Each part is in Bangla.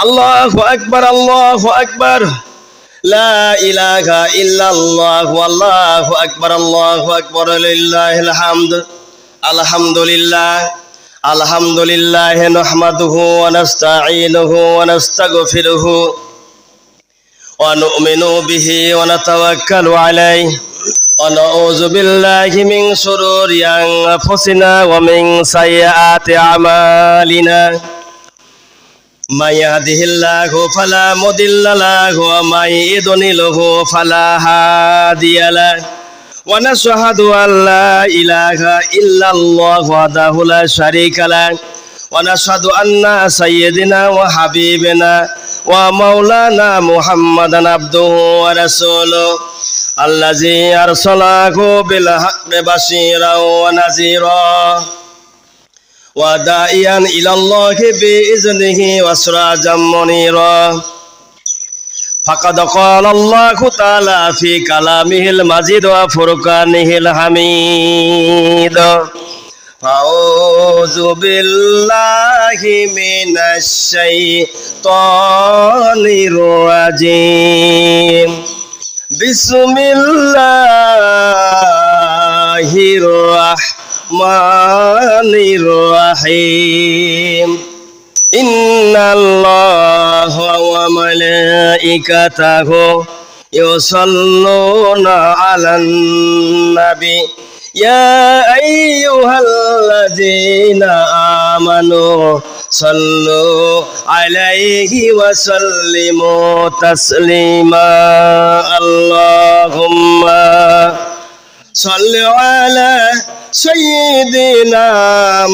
আল্লাহু আকবার, আল্লাহু আকবার, লা ইলাহা ইল্লাল্লাহ, আল্লাহু আকবার, আল্লাহু আকবার, লিল্লাহিল হামদ। আলহামদুলিল্লাহ, আলহামদুলিল্লাহ নাহমাদুহু ওয়া নাস্তাঈনুহু ওয়া নাস্তাগফিরুহু ওয়া নু'মিনু বিহি ওয়া নাতাওয়াক্কালু আলাইহি ওয়া নাউযু বিল্লাহি মিন শুরুরি আনফুসিনা ওয়া মিন সাইয়্যাতি আমালিনা। من يهده الله فلا مضل له ومن يضلله فلا هادي له ونشهد أن لا إله إلا الله وحده لا شريك له ونشهد أن سيدنا وحبيبنا ومولانا محمدا عبده ورسوله الذي أرسله بالحق بشيرا ونذيرا وداعيا إلى الله بإذنه وسراجا منيرا. فقد قال الله تعالى في كلامه المجيد وفرقانه الحميد. أعوذ بالله من الشيطان الرجيم. بسم الله الرحمن الرحيم. إن الله وملائكته يصلون على النبي يا أيها الذين آمنوا صلوا عليه وسلموا تسليما. اللهم صل على سيدنا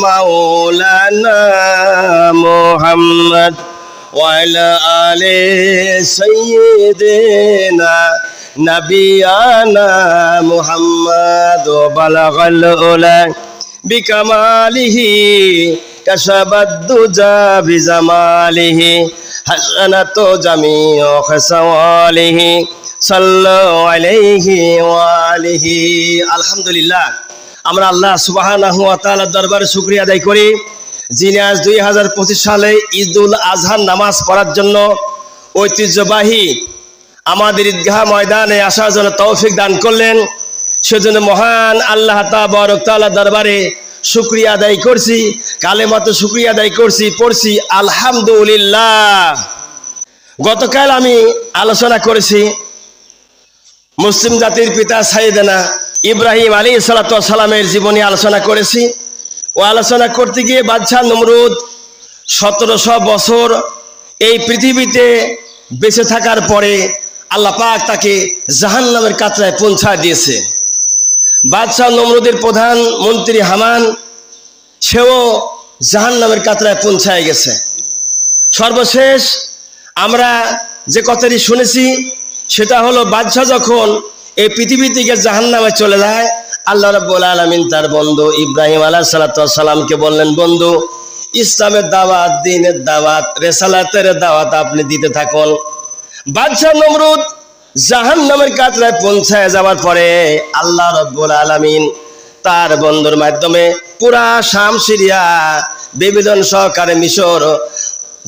مولانا محمد وعلى آل سيدنا نبينا محمد. وبلغ العلا بكماله كشف الدجى بجماله حسنت جميع خصاله সাল্লাল্লাহু আলাইহি ওয়া আলিহি। আলহামদুলিল্লাহ, আমরা আল্লাহ সুবহানাহু ওয়া তাআলার দরবারে শুকরিয়া আদায় করি, যিনি আজ 2025 সালে ঈদুল আজহার নামাজ পড়ার জন্য ঐতিহ্যবাহী আমাদের ঈদগাহ ময়দানে আসার জন্য তৌফিক দান করলেন। সেজন্য মহান আল্লাহ তাবারক তাআলার দরবারে শুকরিয়া আদায় করছি, কালেমাতে শুকরিয়া আদায় করছি, পড়ছি আলহামদুলিল্লাহ। গতকাল আমি আলোচনা করেছি মুসলিম জাতির পিতা সাইয়েদনা ইব্রাহিম আলাইহিস সালাতু ওয়াস সালামের জীবনী আলোচনা করেছি। ও আলোচনা করতে গিয়ে বাদশাহ নমরুদ 1700 বছর এই পৃথিবীতে বেঁচে থাকার পরে আল্লাহ পাক তাকে জাহান্নামের কাতরায় পৌঁছা দিয়েছে। বাদশাহ নমরুদের প্রধান মন্ত্রী হামান, সেও জাহান্নামের কাতরায় পৌঁছায় গেছে। সর্বশেষ আমরা যে কথাটি শুনেছি সেটা হলো, বাদশাহ যখন এই পৃথিবী থেকে জাহান্নামে চলে যায়, আল্লাহ রাব্বুল আলামিন তার বন্ধু ইব্রাহিম আলাইহিস সালাতু ওয়াস সালামকে বললেন, বন্ধু, ইসলামের দাওয়াত, দ্বীনের দাওয়াত, রিসালাতের দাওয়াত আপনি দিতে থাকুন। বাদশাহ নমরুদ জাহান্নামের কাতরায় পৌঁছায় যাওয়ার পরে আল্লাহ রাব্বুল আলামিন তার বন্ধুর মাধ্যমে পুরা শাম, সিরিয়া, বেবিলন সহকারে মিশর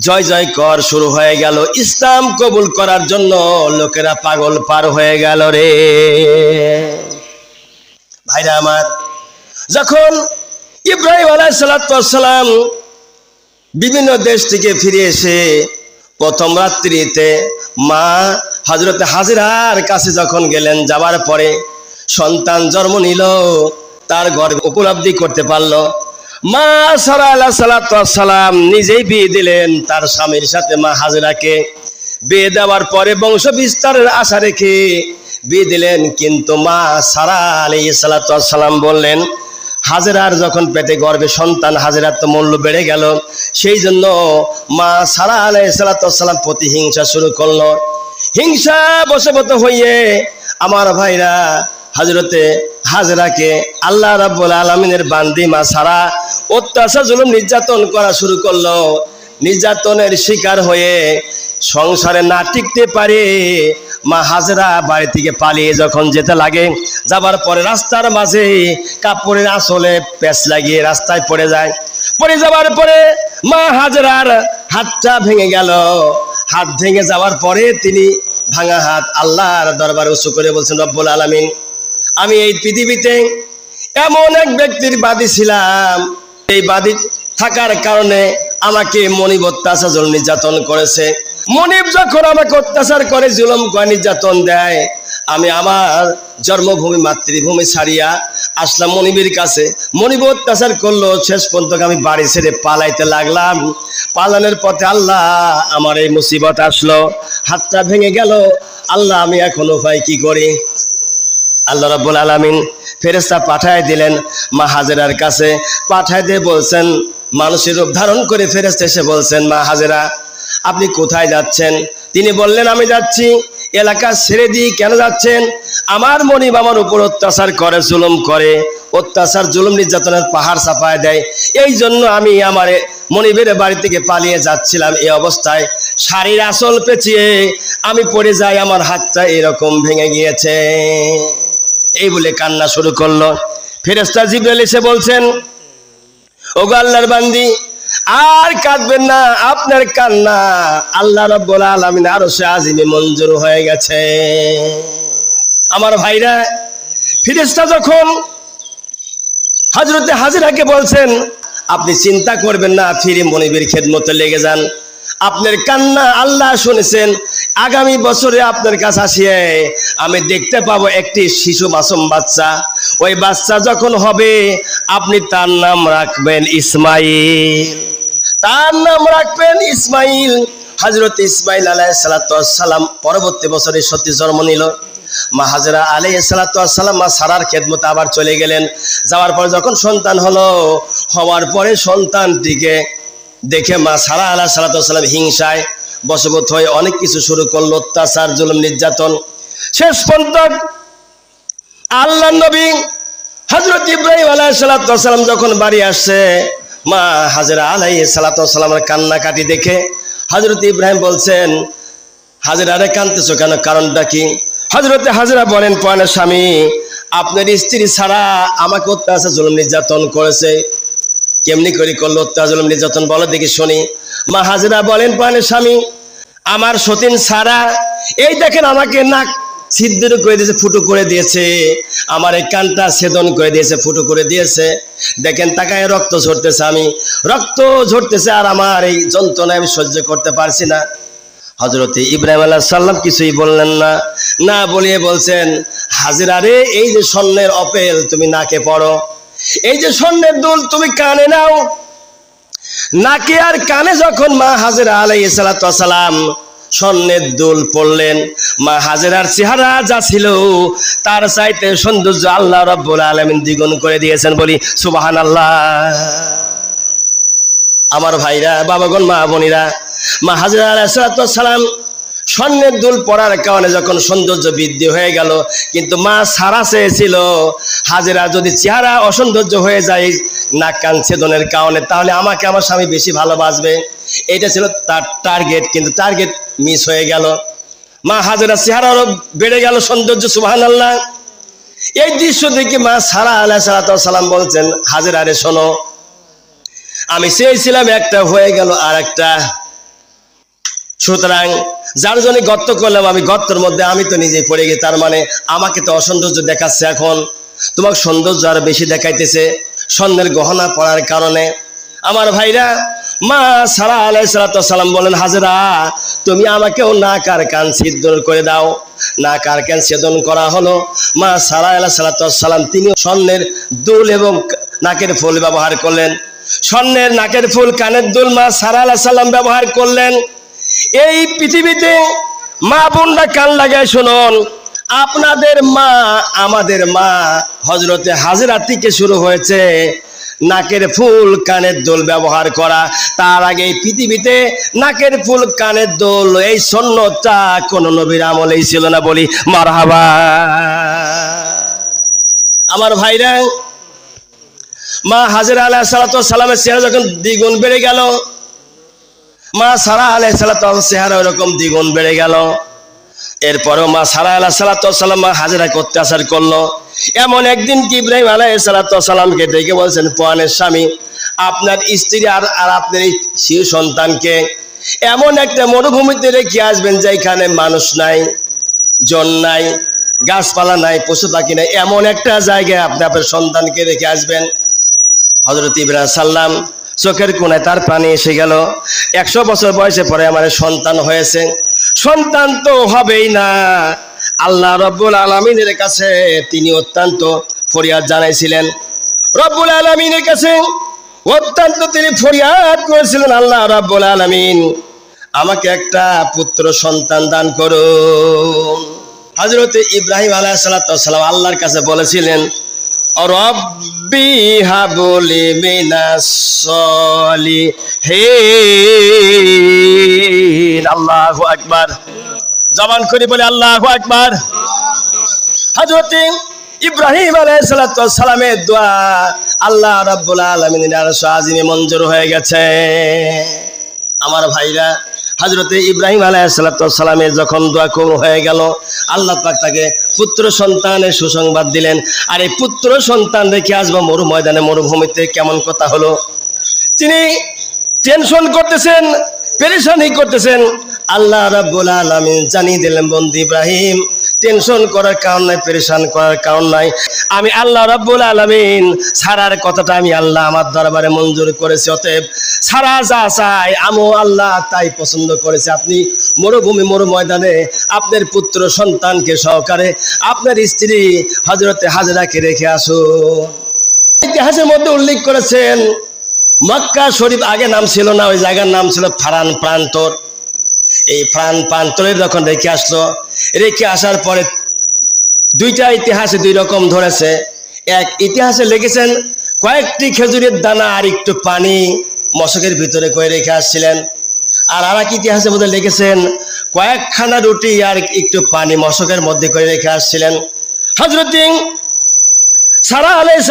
জয় জয় কর শুরু হয়ে গেল। ইসলাম কবুল করার জন্য লোকেরা পাগল পার হয়ে গেল রে ভাইরা আমার। যখন ইব্রাহিম আলাইহিস সালাতু ওয়াস সালাম বিভিন্ন দেশ থেকে ফিরে এসে প্রথম রাত্রিতে মা হযরতে হাজেরার কাছে যখন গেলেন, যাওয়ার পরে সন্তান জন্ম নিল, তার গর্ভ উপলব্ধি করতে পারলো। মা সারা আলাইহিস সালাতু ওয়াস সালাম নিজেই বিয়ে দিলেন তার স্বামীর সাথে মা হাজেরাকে। বিয়ে দেওয়ার পরে বংশ বিস্তারের আশা রেখে বিয়ে দিলেন, কিন্তু মা সারা আলাইহিস সালাতু ওয়াস সালাম বললেন, হাজেরার যখন পেটে গর্ভে সন্তান, হাজেরার তো মূল্য বেড়ে গেল। সেই জন্য মা সারা আলাইহিস সালাতু ওয়াস সালাম প্রতিহিংসা শুরু করলো। হিংসা বশবর্ত হয়ে আমার ভাইরা হযরতে হাজেরাকে আল্লাহ রাব্বুল আলামিনের বান্দি মা সারা অত্যাচার, জুলুম, নির্যাতন করা শুরু করলো। নির্যাতনের শিকার হয়ে সংসারে না টিকতে পারে মা হাজেরা বাড়ি থেকে পালিয়ে যখন যেতে লাগে, যাবার পরে রাস্তার মাঝে কাপড়ের আঁচলে প্যাঁচ লাগিয়ে রাস্তায় পড়ে যায়। পড়ে যাওয়ার পরে মা হাজেরার হাতটা ভেঙে গেল। হাত ভেঙে যাওয়ার পরে তিনি ভাঙা হাত আল্লাহর দরবারে উঁচু করে বলছেন, রব্বুল আলামিন, আমি এই পৃথিবীতে এমন এক ব্যক্তির বাদী ছিলাম, এই বাদী থাকার কারণে আমাকে মনিব অত্যাচার জুলুম নির্যাতন করেছে। মনিব যখন আমাকে অত্যাচার করে, জুলুম করে, নির্যাতন দেয়, আমি আমার জন্মভূমি মাতৃভূমি ছাড়িয়া আসলাম মনিবের কাছে। মনিব অত্যাচার করলো, শেষ পর্যন্ত আমি বাড়ি ছেড়ে পালাইতে লাগলাম। পালানোর পথে আল্লাহ আমার এই মুসিবত আসলো, হাতটা ভেঙে গেল। আল্লাহ, আমি এখন উপায় কি করি? আল্লাহ রাব্বুল আলামিন ফেরেশতা পাঠায় দিলেন মা হাজেরার কাছে। পাঠায় দিয়ে বলছেন, মানুষের রূপ ধারণ করে ফেরেশতা এসে বলছেন, মা হাজেরা, আপনি কোথায় যাচ্ছেন? তিনি বললেন, আমি যাচ্ছি এলাকা ছেড়ে দিয়ে। কেন যাচ্ছেন? আমার মনিব আমার উপর অত্যাচার করে, জুলুম করে, অত্যাচার জুলুম নির্যাতনের পাহাড় চাপায় দেয়। এই জন্য আমি আমার মনিবের বাড়ি থেকে পালিয়ে যাচ্ছিলাম। এই অবস্থায় শাড়ির আঁচল পেঁচিয়ে আমি পড়ে যাই, আমার হাতটা এরকম ভেঙে গিয়েছে। এই বলে কান্না শুরু করলো। ফেরেশতা জিবরাইল এসে বলছেন, ওগো আল্লাহর বান্দি, আর কাঁদবেন না, আপনার কান্না আল্লাহ রাব্বুল আলামিন আরশে আজিমে মঞ্জুর হয়ে গেছে। আমার ভাইরা, ফেরেশতা যখন হযরতে হাজেরাকে বলছেন, আপনি চিন্তা করবেন না, ফিরে মনিবের খেদমতে লেগে যান, আপনার কান্না আল্লাহ শুনেছেন। আগামী বছরে আপনার কাছে আসিয়ে আমি দেখতে পাবো একটি শিশু মাসুম বাচ্চা। ওই বাচ্চা যখন হবে, আপনি তার নাম রাখবেন ইসমাইল। তার নাম রাখবেন ইসমাইল। হযরত ইসমাইল আলাইহিস সালাতু ওয়াস সালাম পরবর্তী বছরে সত্যি জন্ম নিল। মা হাজেরা আলাইহিস সালাতু ওয়াস সালাম মা সারার খেদমতে আবার চলে গেলেন। যাওয়ার পর যখন সন্তান হলো, হওয়ার পরে সন্তানটিকে দেখে মা সারা আলাইহিস সালাতু ওয়াস সালাম হিংসায় বশবর্তী হয়ে অনেক কিছু শুরু করলো, অত্যাচার জুলুম নির্যাতন। শেষ পর্যন্ত আল্লাহর নবী হযরত ইব্রাহিম আলাইহিস সালাতু ওয়াস সালাম যখন বাড়ি আসছে, মা হাজেরা আলাইহিস সালাতু ওয়াস সালামের কান্নাকাটি দেখে হযরত ইব্রাহিম বলছেন, হাজেরা রে কাঁদতেছো কেন, কারণটা কি? হযরতে হাজেরা বলেন, পয়নের স্বামী, আপনার স্ত্রী ছাড়া আমাকে অত্যাচার জুলুম নির্যাতন করেছে। কেমনি করে করলো অত্যাচার জুলুম নির্যাতন, বলো দেখি শুনি। মা হাজেরা বলেন, পয়নের স্বামী, আমার সতীন সারা, এই দেখেন আমাকে নাক ছিদ্র করে দিয়েছে, ফুটো করে দিয়েছে, আমার এই কানটা ছেদন করে দিয়েছে, ফুটো করে দিয়েছে। দেখেন তাকায় রক্ত ঝরতেছে, আমি রক্ত ঝরতেছে, আর আমার এই যন্ত্রণা আমি সহ্য করতে পারছি না। হযরত ইব্রাহিম আলাইহিস সালাম কিছুই বললেন না, না বলিয়ে বলছেন, হাজেরা রে, এই যে স্বর্ণের অপেল তুমি নাকে পড়ো, এই যে স্বর্ণের দুল তুমি কানে নাও। নাকে আর কানে যখন মা হাজেরা আলাইহিস সালাতু ওয়াস সালাম স্বর্ণের দুল পড়লেন, মা হাজেরার চেহারা যা ছিল তার চাইতে সৌন্দর্য আল্লাহ রাব্বুল আলামিন দ্বিগুণ করে দিয়েছেন, বলি সুবহানাল্লাহ। আমার ভাইরা, বাবাগণ, মা বোনেরা, মা হাজেরা আলাইহিস সালাতু ওয়াস সালাম স্বর্ণের দুল পড়ার কারণে যখন সৌন্দর্য বৃদ্ধি হয়ে গেল, কিন্তু মা সারা চেয়েছিল হাজেরা যদি চেহারা অসৌন্দর্য হয়ে যায় নাক কান ছেদনের কারণে, তাহলে আমাকে আমার স্বামী বেশি ভালোবাসবে। এটা ছিল তার টার্গেট, কিন্তু টার্গেট মিস হয়ে গেল। মা হাজেরা চেহারা আরো বেড়ে গেল সৌন্দর্য, সুবহানাল্লাহ। এই দৃশ্য দেখে মা সারা আলাইহিস সালাতু ওয়াস সালাম বলছেন, হাজেরা রে শোনো, আমি চেয়েছিলাম একটা, হয়ে গেল আর একটা। সুতরাং যার জন্য গর্ত করলাম, আমি গর্তের মধ্যে আমি তো নিজেই পড়ে গেছি, তার মানে আমাকে তো অসৌন্দর্য দেখাচ্ছে, এখন তোমাকে সৌন্দর্য আর বেশি দেখাইতেছে স্বর্ণের গহনা পরার কারণে। আমার ভাইরা, মা সারা আলাইহিস সালাতু ওয়াস সালাম বলেন, হাজেরা তুমি আমাকেও নাক আর কান ছিদ্র করে দাও। নাক আর কান ছেদন করা হলো। মা সারা আলাইহিস সালাতু ওয়াস সালাম তিনি স্বর্ণের দুল এবং নাকের ফুল ব্যবহার করলেন। স্বর্ণের নাকের ফুল, কানের দুল মা সারা আলাইহিস সালাম ব্যবহার করলেন। এই পৃথিবীতে মা বোনরা কান লাগায় শুনুন, আপনাদের মা, আমাদের মা হযরতে হাজেরা থেকে শুরু হয়েছে নাকের ফুল কানের দুল ব্যবহার করা। তার আগে এই পৃথিবীতে নাকের ফুল কানের দুল এই সুন্নতটা কোন নবীর আমলেই ছিল না, বলি মারহাবা। আমার ভাইরা, মা হাজেরা আলাইহিস সালাতু ওয়াস সালামের চেহারা যখন দ্বিগুণ বেড়ে গেল, মা সারা আলাইহিস সালাতু ওয়াস চেহারা ওরকম দ্বিগুণ বেড়ে গেল। এরপরেও মা সারা আলাইহিস সালাম মা হাজেরাকে অত্যাচার করলো। এমন একদিন কি ইব্রাহিম আলাইহিস সালামকে ডেকে বলছেন, প্রাণের স্বামী, আপনার স্ত্রী আর আপনার এই শিশু সন্তানকে এমন একটা মরুভূমিতে রেখে আসবেন যেখানে মানুষ নাই, জন নাই, গাছপালা নাই, পশু পাখি নাই, এমন একটা জায়গায় আপনি আপনার সন্তানকে রেখে আসবেন। হযরত ইব্রাহিম সাল্লাম চোখের কোণায় তার পানি এসে গেল। 100 বছর বয়সে পরে আমার সন্তান হয়েছে। সন্তান তো হবেই না, আল্লাহ রব্বুল আলামিনের কাছে তিনি অত্যন্ত ফরিয়াদ জানাইছিলেন। রব্বুল আলামিনের কাছে অত্যন্ত তিনি ফরিয়াদ করেছিলেন, আল্লাহ রব্বুল আলামিন আমাকে একটা পুত্র সন্তান দান করুন। হযরত ইব্রাহিম আলাইহিস সালাম আল্লাহর কাছে বলেছিলেন, রব্বি হাবলি মিনাস সলিহিন। আল্লাহু আকবার, জবান করে বলে আল্লাহু আকবার। হযরত ইব্রাহিম আলাইহিস সালামের দোয়া আল্লাহ রাব্বুল আলামিনের আরশ আজিমে মঞ্জুর হয়ে গেছে। আমার ভাইরা, হযরত ইব্রাহিম আলাইহিস সালামের যখন দোয়া কবুল হয়ে গেল, আল্লাহ পাক তাকে পুত্র সন্তানের সুসংবাদ দিলেন। আর এই পুত্র সন্তান রেখে আসবো মরু ময়দানে, মরুভূমিতে, কেমন কথা হলো। তিনি টেনশন করতেছেন, পেরেশানি করতেছেন। আল্লাহ রাব্বুল আলামিন জানিয়ে দিলেন, বন্ধু ইব্রাহিম, টেনশন করার কারণ নাই, পেরেশান করার কারণ নাই। আমি আল্লাহ রাব্বুল আলামিন সারার কথাটা আমি আল্লাহ আমার দরবারে মঞ্জুর করেছি। অতএব সারা যা চাই আমি আল্লাহ তাই পছন্দ করেছে। আপনি মরুভূমি, মরু ময়দানে আপনার পুত্র সন্তানকে সহকারে আপনার স্ত্রী হযরতে হাজরাকে রেখে আসুন। ইতিহাসের মধ্যে উল্লেখ করেছেন, মক্কা শরীফ আগে নাম ছিল না, ওই জায়গার নাম ছিল ফারান প্রান্তর। এই ফারান প্রান্তরে যখন রেখে আসলো, রেখে আসার পরে দুইটা ইতিহাসে দুই রকম ধরেছে। এক ইতিহাসে লিখেছেন কয়েকটি খেজুরের দানা আর একটু পানি মশকের ভিতরে করে রেখে আসছিলেন। আর এক ইতিহাসে বোধ লিখেছেন কয়েকখানা রুটি আর একটু পানি মশকের মধ্যে করে রেখে আসছিলেন। হযরত সারা আলাইহিস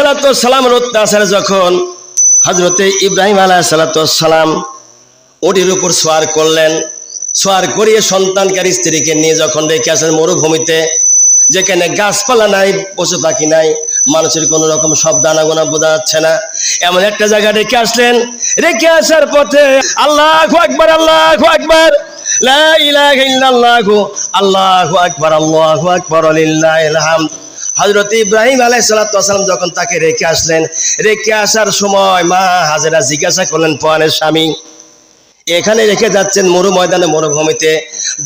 সালামের অত্যাচারে যখন হযরতে ইব্রাহিম আলাইহিস সালাম ওটির উপর সওয়ার করলেন, সওয়ার করিয়ে সন্তানকে আর স্ত্রীকে নিয়ে যখন রেখে আসেন মরুভূমিতে, যেখানে গাছপালা নাই, পশু পাখি নাই, মানুষের কোনো রকম শব্দ আনাগোনা বোঝা যাচ্ছে না, এমন একটা জায়গা রেখে আসলেন। রেখে আসার পথে আল্লাহু আকবার, আল্লাহু আকবার, লা ইলাহা ইল্লাল্লাহু, আল্লাহু আকবার, আল্লাহু আকবার, লিল্লাহিল হামদ। হযরত ইব্রাহিম আলাইহিস সালাম যখন তাকে রেখে আসলেন, রেখে আসার সময় মা হাজেরা জিজ্ঞাসা করলেন, প্রাণের স্বামী, এখানে রেখে যাচ্ছেন মরু ময়দানে, মরুভূমিতে,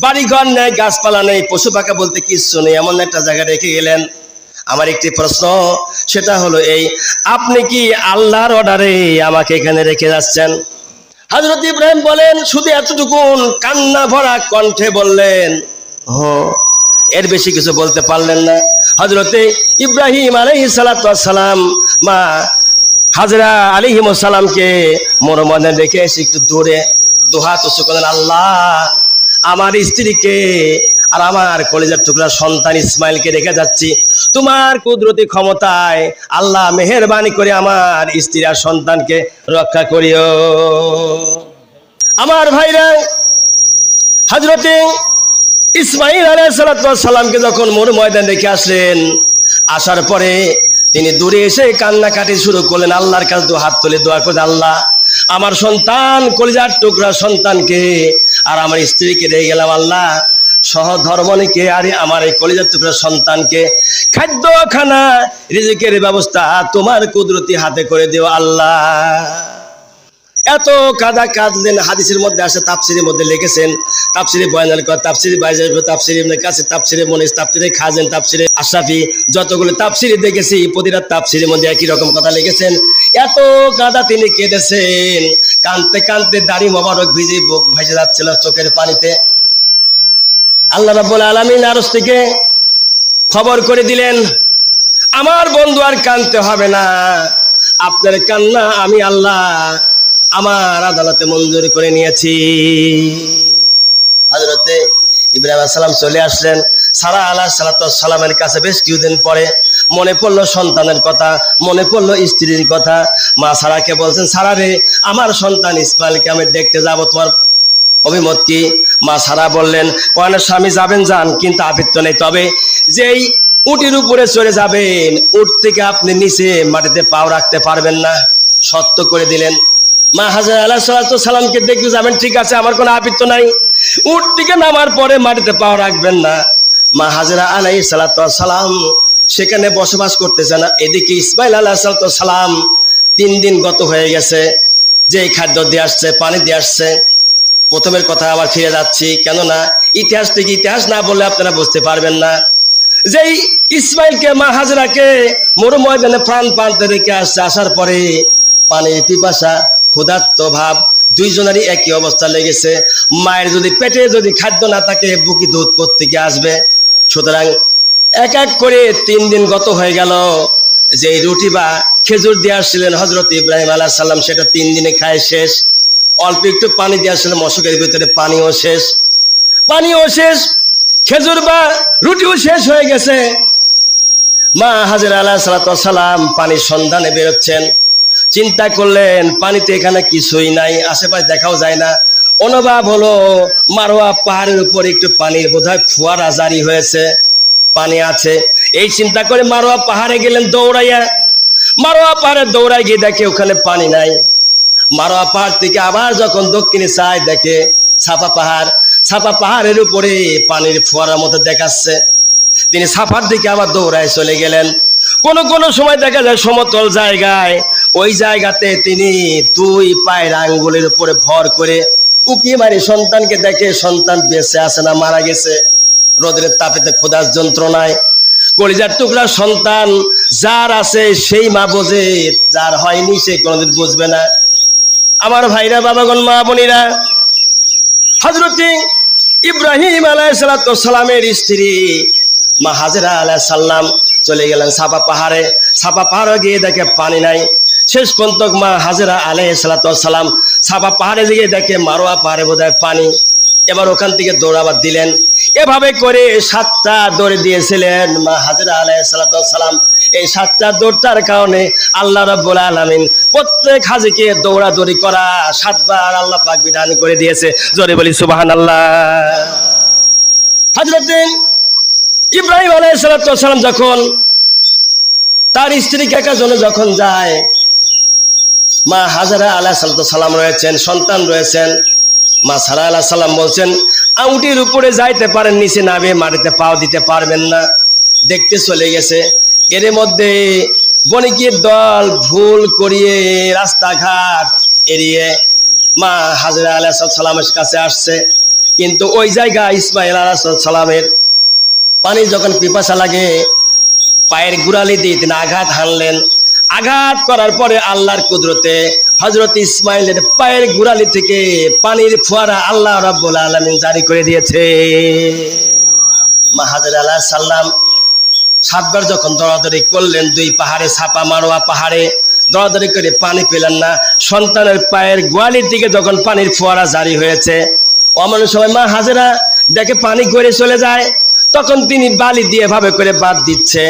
বাড়িঘর নেই, গাছপালা নেই, পশু পাখা বলতে কিচ্ছু নেই, এমন একটা জায়গা রেখে গেলেন। আমার একটি প্রশ্ন, সেটা হলো এই, আপনি কি আল্লাহর অর্ডারে আমাকে এখানে রেখে যাচ্ছেন? হযরত ইব্রাহিম বলেন, শুধু এতটুকুন কান্না ভরা কণ্ঠে বললেন, এর বেশি কিছু বলতে পারলেন না। হযরতে ইব্রাহিম আলাইহিস সালাম মা হাজরা আলাইহিস সালামকে মরু ময়দানে রেখে এসে একটু দূরে দুহাত উঁচু করলেন, আল্লাহ, আমার স্ত্রীকে আর আমার কলিজার টুকরা সন্তান ইসমাইলকে রেখে যাচ্ছি, তোমার কুদরতি ক্ষমতায় আল্লাহ মেহেরবানি করে আমার স্ত্রী আর সন্তানকে রক্ষা করিও। আমার ভাইরা, হযরতে ইসমাইল আলাইহিস সালামকে যখন মরু ময়দানে রেখে আসলেন, আসার পরে তিনি দূরে এসে কান্নাকাটি শুরু করলেন, আল্লাহর কাছে হাত তুলে দোয়া করে, আল্লাহ, আমার সন্তান, কলিজার টুকরা সন্তানকে আর আমার স্ত্রীকে রেখে গেলাম, আল্লাহ, সহধর্মণীকে আর আমার এই কলিজার টুকরা সন্তানকে খাদ্য খানা রিজিকের ব্যবস্থা তোমার কুদরতি হাতে করে দিও আল্লাহ। এত কাদা কাঁদলেন। হাদিসের মধ্যে আসে, তাফসিরের মধ্যে লিখেছেন, তাফসিরে বয়ানুল কর, তাফসিরে বাইজার, তাফসিরে ইবনে কাসির, তাফসিরে মুনিস, তাফসিরে খাজেন, তাফসিরে আশরাফি, যতগুলো তাফসিরে দেখেছি প্রতিটা তাফসিরের মধ্যে একই রকম কথা লিখেছেন। এত কাদা তিনি কেঁদেছেন, কাঁদতে কাঁদতে দাড়ি মোবারক ভিজে বুক ভেসে যাচ্ছিল চোখের পানিতে। আল্লাহ রাব্বুল আলামিন আরশ থেকে খবর করে দিলেন, আমার বন্ধু আর কাঁদতে হবে না, আপনার কান্না আমি আল্লাহ আমার আদালতে মঞ্জুর করে নিয়েছি। হযরতে ইব্রাহিম আলাইহিস সালাম চলে আসলেন, সারা আলাইহিসসালামের কাছে বেশ কিছুদিন পরে মনে পড়লো সন্তানের কথা, মনে পড়লো স্ত্রীর কথা। মা সারাকে বলছেন, সারা রে, আমার সন্তান ইসমাইলকে আমি দেখতে যাব, তোমার অভিমত কি? মা সারা বললেন, কয়না স্বামী যাবেন যান, কিন্তু আপত্তি নেই, তবে যেই উটির উপরে চড়ে যাবেন, উট থেকে আপনি নিচে মাটিতে পাও রাখতে পারবেন না। সত্য করে দিলেন। মা হাজরা আলাইহিসসালামকে দেখতে যাবেন, ঠিক আছে, আমার কোনো আপত্তি নাই। উট থেকে নামার পরে মাটিতে পাও রাখবেন না। মা হাজরা আলাইহিসসালাম সেখানে বসবাস করতেছে না। এদিকে ইসমাইল আলাইহিসসালাম 3 দিন গত হয়ে গেছে, যে খাদ্য দিয়ে আসছে, পানি দিয়ে আসছে। প্রথমের কথা আবার ফিরে যাচ্ছি, কেননা ইতিহাস থেকে ইতিহাস না বললে আপনারা বুঝতে পারবেন না। যেই ইসমাইলকে, মা হাজরাকে মরু ময়দানে প্রাণ প্রান্তে রেখে আসছে, আসার পরে পানির পিপাসা, ক্ষুধার্ত ভাব দুইজনেরই একই অবস্থা লেগেছে। মায়ের যদি পেটে যদি খাদ্য না থাকে, বুকি দুধ কোত্থেকে আসবে? সুতরাং এক এক করে 3 দিন গত হয়ে গেল। যে রুটি বা খেজুর দিয়ে আসছিলেন হযরত ইব্রাহিম আলাইহিস সালাম, সেটা 3 দিনে খায় শেষ। অল্প একটু পানি দিয়ে আসছিলেন মশকের ভিতরে, পানিও শেষ, পানিও শেষ, খেজুর বা রুটিও শেষ হয়ে গেছে। মা হাজরা আলাইহিস সালাম পানির সন্ধানে বেরোচ্ছেন। চিন্তা করলেন, পানিতে এখানে কিছুই নাই, আশেপাশে দেখাও যায় না। অনুভব হলো মারোয়া পাহাড়ের উপর একটু পানির বোধহয় ফোয়ারা জারি হয়েছে, পানি আছে। এই চিন্তা করে মারোয়া পাহাড়ে গেলেন দৌড়াইয়া। মারোয়া পাহাড়ে দৌড়াই গিয়ে দেখে ওখানে পানি নাই। মারোয়া পাহাড় থেকে আবার যখন দক্ষিণে চায়, দেখে ছাপা পাহাড়, ছাপা পাহাড়ের উপরে পানির ফোয়ারার মতো দেখাচ্ছে। তিনি ছাপার দিকে আবার দৌড়ায় চলে গেলেন। কোন কোন সময় দেখা যায় সমতল জায়গায়, ওই জায়গাতে তিনি 2 পায়ের আঙ্গুলের উপরে ভর করে উকি মারি সন্তানকে দেখে, সন্তান বেঁচে আছে না মারা গেছে। রোদের তাপেতে ক্ষুধার যন্ত্রণায় কলিজার টুকরা সন্তান যার আছে সেই মা বোঝে, যার হয়নি সে কোনোদিন বুঝবে না। আমার ভাইরা, বাবাগণ, মা বোনেরা, হযরত ইব্রাহিম আলাইহিসসালামের স্ত্রী মা হাজরা আলাইহিস সালাম চলে গেলেন সাফা পাহাড়ে। সাফা পাহাড়ে গিয়ে দেখে পানি নাই। শেষ পর্যন্ত মা হাজরা আলাইহিস সালাম সাফা পাহাড়ে গিয়ে দেখে মারোয়া পাহাড়ে বোধহয় পানি। এবার ওখান থেকে দৌড়াবার দিলেন। এভাবে করে 7টা দৌড়ে দিয়েছিলেন মা হাজরা আলাইহিস সালাম। এই 7টা দৌড়টার কারণে আল্লাহ রাব্বুল আলামিন প্রত্যেক হাজিকে দৌড়াদৌড়ি করা 7 বার আল্লাহ পাক বিধান করে দিয়েছে। জোরে বলি সুবহানাল্লাহ। হযরত ইব্রাহিম আলাইহিস সালাম যখন তার স্ত্রীকে জন্য যখন যায়, মা হাজরা আলাইহিস সালাম রয়েছেন, সন্তান রয়েছেন। মা সারা আলাইহিস সালাম বলছেন, আউটির উপরে যাইতে পারেন, নিচে নামে মাটিতে পাও দিতে পারবেন না। দেখতে চলে গেছে। এর মধ্যে বণিকের দল ভুল করিয়ে রাস্তাঘাট এড়িয়ে মা হাজরা আলাইহিস সালামের কাছে আসছে। কিন্তু ওই জায়গা ইসমাইল আলাইহিস সালামের পানি যখন পিপাসা লাগে, পায়ের গোড়ালি দিয়ে তিনি আঘাত হানলেন। আঘাত করার পরে আল্লাহর কুদরতে হযরত ইসমাইলের পায়ের গোড়ালি থেকে পানির ফোয়ারা আল্লাহ রাব্বুল আলামিন জারি করে দিয়েছে। মা হাজরা আলাইহিস সালাম 7 বার যখন দৌড়াদৌড়ি করলেন 2 পাহাড়ে, ছাপা মারোয়া পাহাড়ে দৌড়াদৌড়ি করে পানি পেলেন না। সন্তানের পায়ের গোড়ালির দিকে যখন পানির ফোয়ারা জারি হয়েছে, অমন সময় মা হাজরা দেখে পানি করে চলে যায়। তখন তিনি বালি দিয়ে ভাবে করে বাদ দিচ্ছে।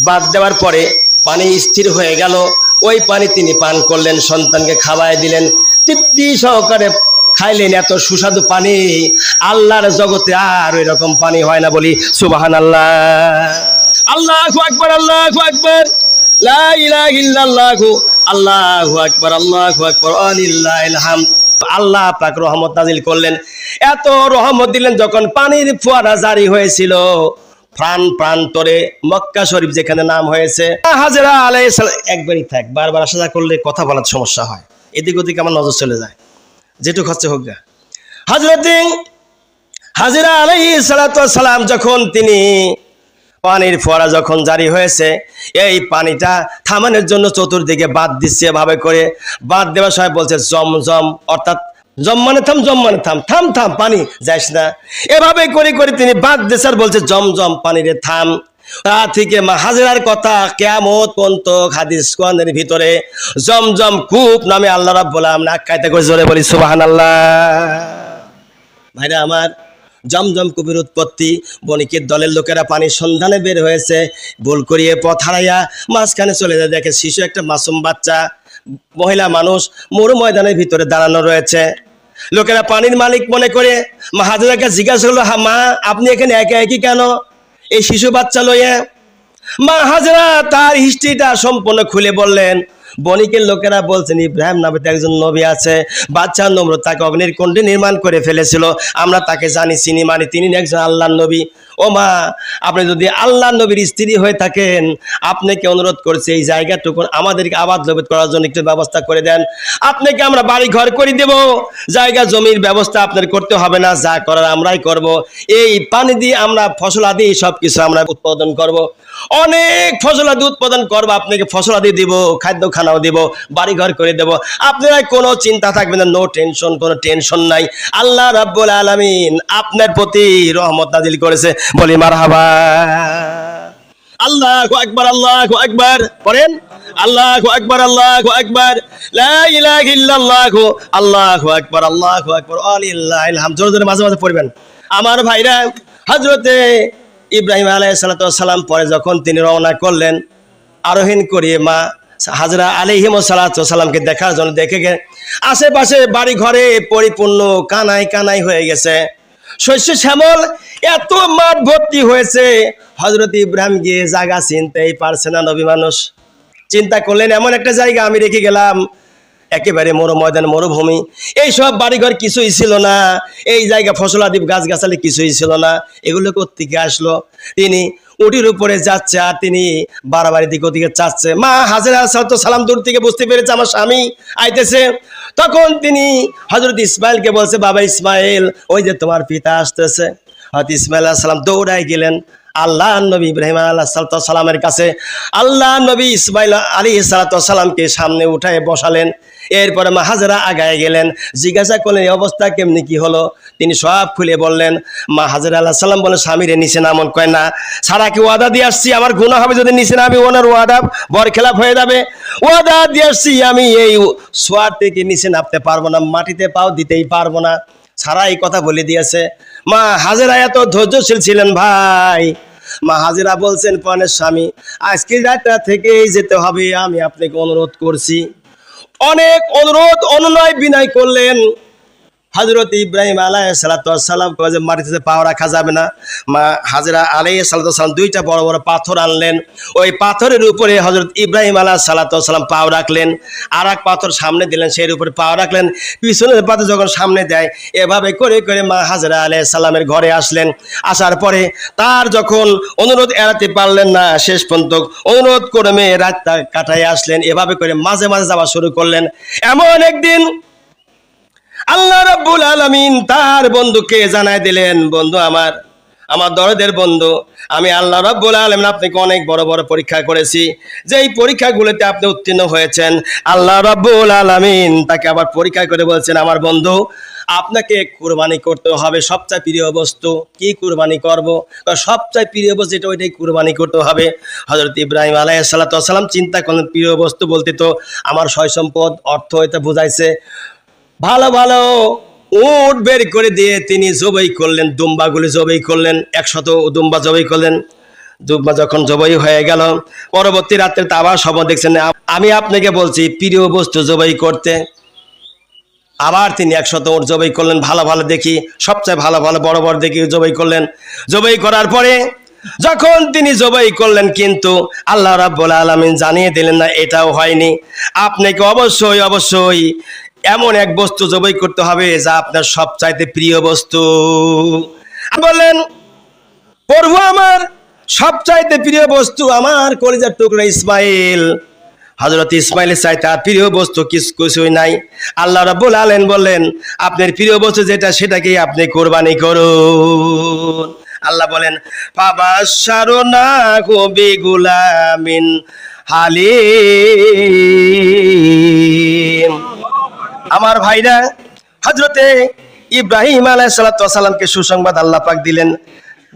বাদ দেওয়ার পরে পানি স্থির হয়ে গেল। ওই পানি তিনি পান করলেন, সন্তানকে খাওয়াই দিলেন, তৃপ্তি সহকারে খাইলেন। এত সুস্বাদু পানি আল্লাহর জগতে আর ওই রকম পানি হয় না, বলি সুবহানাল্লাহ। আল্লাহু আকবার, আল্লাহু আকবার, লা ইলাহা ইল্লাল্লাহ, আল্লাহু আকবার, আল্লাহু আকবার, আলিল্লাহিল হামদ। আল্লাহ পাক রহমত নাজিল করলেন। এত রহমত দিলেন, যখন পানির ফোয়ারা জারি হয়েছিল প্রাণ প্রান্তরে মক্কা শরীফ যেখানে নাম হয়েছে। হাজরা আলাইহিস সালাম একবারই থাক, বারবার আসা করলে কথা বলার সমস্যা হয়, এদিক ওদিকে আমার নজর চলে যায়, যেটুক হচ্ছে হোক গা। হযরত হাজরা আলাইহিস সালাম যখন তিনি পানির ফোয়ারা যখন জারি হয়েছে, এই পানিটা থামানোর জন্য চতুর্দিকে বাদ দিচ্ছে। ভাবে করে বাদ দেওয়ার সময় বলছে জমজম, অর্থাৎ জম মানে থাম, জম মানে থাম, থাম থাম, পানি যাইস না। এভাবে করে করে তিনি বাদ দিচ্ছে আর বলছে জমজম, পানি রে থাম। তা থেকে মা হাজরার কথা কিয়ামত পর্যন্ত হাদিস কোরআনের ভিতরে জমজম কূপ নামে আল্লাহ রাব্বুল আলামিন আখ্যায়িত করে। জোরে বলি সুবহানাল্লাহ। ভাইরা আমার, জমজম কূপের উৎপত্তি। বণিকের দলের লোকেরা পানির সন্ধানে বের হয়েছে, ভুল করিয়ে পথ হারাইয়া মাঝখানে চলে যায়, দেখে শিশু একটা মাসুম বাচ্চা মহিলা মানুষ মরু ময়দানের ভিতরে দাঁড়ানো রয়েছে। লোকেরা পানির মালিক মনে করে মা হাজেরাকে জিজ্ঞাসা করলো, হা মা, আপনি এখানে একা একই কেন এই শিশু বাচ্চা লইয়ে? মা হাজেরা তার হিস্ট্রিটা সম্পূর্ণ খুলে বললেন। বণিকের লোকেরা বলছেন ইব্রাহিম নামে একজন নবী আছে, বাচ্চা নমরুদ তাকে অগ্নির কুণ্ডে নির্মাণ করে ফেলেছিল, আমরা তাকে জানি চিনি মানি, তিনি একজন আল্লাহর নবী। ও মা, আপনি যদি আল্লাহর নবীর স্ত্রী হয়ে থাকেন, আপনাকে অনুরোধ করছে এই জায়গাটুকু আমাদেরকে আবাদ জমিত করার জন্য একটু ব্যবস্থা করে দেন। আপনাকে আমরা বাড়ি ঘর করে দেব, জায়গা জমির ব্যবস্থা আপনার করতে হবে না, যা করার আমরাই করব। এই পানি দিয়ে আমরা ফসল আদি সব কিছু আমরা উৎপাদন করব, অনেক ফসল আদি উৎপাদন করবো, আপনাকে ফসল আদি দিব, খাদ্য খানাও দিব, বাড়ি ঘর করে দেব, আপনারা কোনো চিন্তা থাকবে না, নো টেনশন, কোনো টেনশন নাই। আল্লাহ রাব্বুল আলামিন আপনার প্রতি রহমত নাজিল করেছে, বলি মারহাবা। আল্লাহু আকবার, আল্লাহু আকবার করেন, আল্লাহু আকবার, আল্লাহু আকবার, লা ইলাহা ইল্লাল্লাহু, আল্লাহু আকবার, আল্লাহু আকবার, ওয়ালিল্লাহিল হামদ। জোরে জোরে মাঝে মাঝে পড়বেন আমার ভাইরা। হযরতে ইব্রাহিম আলাইহিস সালাম পরে যখন তিনি রওনা করলেন আরোহণ করিয়ে মা হাজরা আলাইহিস সালামকে দেখার জন্য, দেখে আশেপাশে বাড়ি ঘরে পরিপূর্ণ, কানাই কানাই হয়ে গেছে, শস্য শ্যামল, এত মাঠ ভর্তি হয়েছে। হযরত ইব্রাহিম গিয়ে জায়গা চিনতেই পারছে না, নবী মানুষ। চিন্তা করলেন এমন একটা জায়গা আমি রেখে গেলাম, একেবারে মরু ময়দান, মরুভূমি, এইসব বাড়িঘর কিছুই ছিল না, এই জায়গা ফসলাদি গাছগাছালি কিছুই ছিল না, এগুলো কোত্থেকে আসলো? তিনি উটির উপরে যাচ্ছে আর তিনি বাড়াবাড়ি দিকে ওদিকে চাচ্ছে। মা হাজেরা সালাম দূর থেকে বুঝতে পেরেছে আমার স্বামী আইতেছে। তখন তিনি হযরত ইসমাইলকে বলছে, বাবা ইসমাইল, ওই যে তোমার পিতা আসতেছে। হযরত ইসমাইল আলাইহিস সালাম দৌড়ায় গেলেন আল্লাহ নবী ইব্রাহিম আলাইহিস সালামের কাছে। আল্লাহ নবী ইসমাইল আলাইহিস সালামকে সামনে উঠায় বসালেন। এরপরে মা হাজেরা আগায় গেলেন, জিজ্ঞাসা করলেন এই অবস্থা কেমনি, কি হলো? তিনি সব খুলে বললেন। মা হাজেরা আলাইহিস সালাম বলে, স্বামীরে নিচে নামন। কয় না, সারা কি ওয়াদা দিয়ে আসছি, আমার গুনাহ হবে যদি নিচে নামি, ওনার ওয়াদা বরখেলাপ হয়ে যাবে। ওয়াদা দিয়ে আসছি আমি এই সোয়ার থেকে নিচে নামতে পারবো না, মাটিতে পাও দিতেই পারবো না। সারা এই কথা বলে দিয়েছে। মা হাজেরা এত ধৈর্যশীল ছিলেন ভাই। মা হাজেরা বলছেন, প্রাণের স্বামী, আজকের রাতটা থেকেই যেতে হবে, আমি আপনাকে অনুরোধ করছি। অনেক অনুরোধ অনুনয় বিনয় করলেন। হযরত ইব্রাহিম আলাইহিস সালাম যে মাটিতে পা রাখা যাবে না। মা হাজেরা আলাইহিস সালাম দুইটা বড় বড় পাথর আনলেন, ওই পাথরের উপরে হযরত ইব্রাহিম আলাইহিস সালাম পা রাখলেন, আর এক পাথর সামনে দিলেন, সেই উপরে পা রাখলেন, পিছনের পাথর যখন সামনে দেয়, এভাবে করে করে মা হাজেরা আলাইহিস সালামের ঘরে আসলেন। আসার পরে তার যখন অনুরোধ এড়াতে পারলেন না, শেষ পর্যন্ত অনুরোধ ক্রমে রাতটা কাটাই আসলেন। এভাবে করে মাঝে মাঝে যাওয়া শুরু করলেন। এমন একদিন আল্লাহ রাব্বুল আলামিন তার বন্ধুকে জানায় দিলেন, বন্ধু আমার দরদের বন্ধু, আমি আল্লাহ রাব্বুল আলামিন আপনাকে অনেক বড় বড় পরীক্ষা করেছি, যে এই পরীক্ষাগুলোতে আপনি উত্তীর্ণ হয়েছেন। আল্লাহ রাব্বুল আলামিন তাকে আবার পরীক্ষা করে বলছেন, আমার বন্ধু, আপনাকে কুরবানি করতে হবে সবচেয়ে প্রিয় বস্তু। কি কুরবানি করব? সবচেয়ে প্রিয় বস্তু যেটা, ওইটাই কুরবানি করতে হবে। হযরত ইব্রাহিম আলাইহিস সালাম চিন্তা করলেন, প্রিয় বস্তু বলতে তো আমার সয় সম্পদ, অর্থ এটা বুঝাইছে। ভালো ভালো উট বের করে দিয়ে তিনি জবাই করলেন, দুম্বাগুলি জবাই করলেন, 100 দুম্বা জবাই করলেন। দুম্বা যখন জবাই হয়ে গেল, পরবর্তী রাত্রে তা আবার স্বপ্ন দেখছেন, আমি আপনাকে বলছি প্রিয় বস্তু জবাই করতে। আবার তিনি 100 উট জবাই করলেন, ভালো ভালো দেখি, সবচেয়ে ভালো ভালো বড় বড় দেখি জবাই করলেন। জবাই করার পরে যখন তিনি জবাই করলেন, কিন্তু আল্লাহ রাব্বুল আলামিন জানিয়ে দিলেন না, এটাও হয়নি, আপনাকে অবশ্যই অবশ্যই এমন এক বস্তু জবাই করতে হবে যা আপনার সবচাইতে প্রিয় বস্তু। বললেন, প্রভু আমার সবচাইতে প্রিয় বস্তু আমার কলিজার টুকরা ইসমাইল। হযরত ইসমাইলের চাইতে আর প্রিয় বস্তু কিছুই নাই। আল্লাহ রাব্বুল আলামিন বললেন, আপনার প্রিয় বস্তু যেটা সেটাকেই আপনি কুরবানি করুন। আল্লাহ বলেন, ফাবাশশারনাহু বিগুলামিন হালিম। আমার ভাইরা, হযরতে ইব্রাহিম আলাইহিস সালামকে সুসংবাদ আল্লাহ পাক দিলেন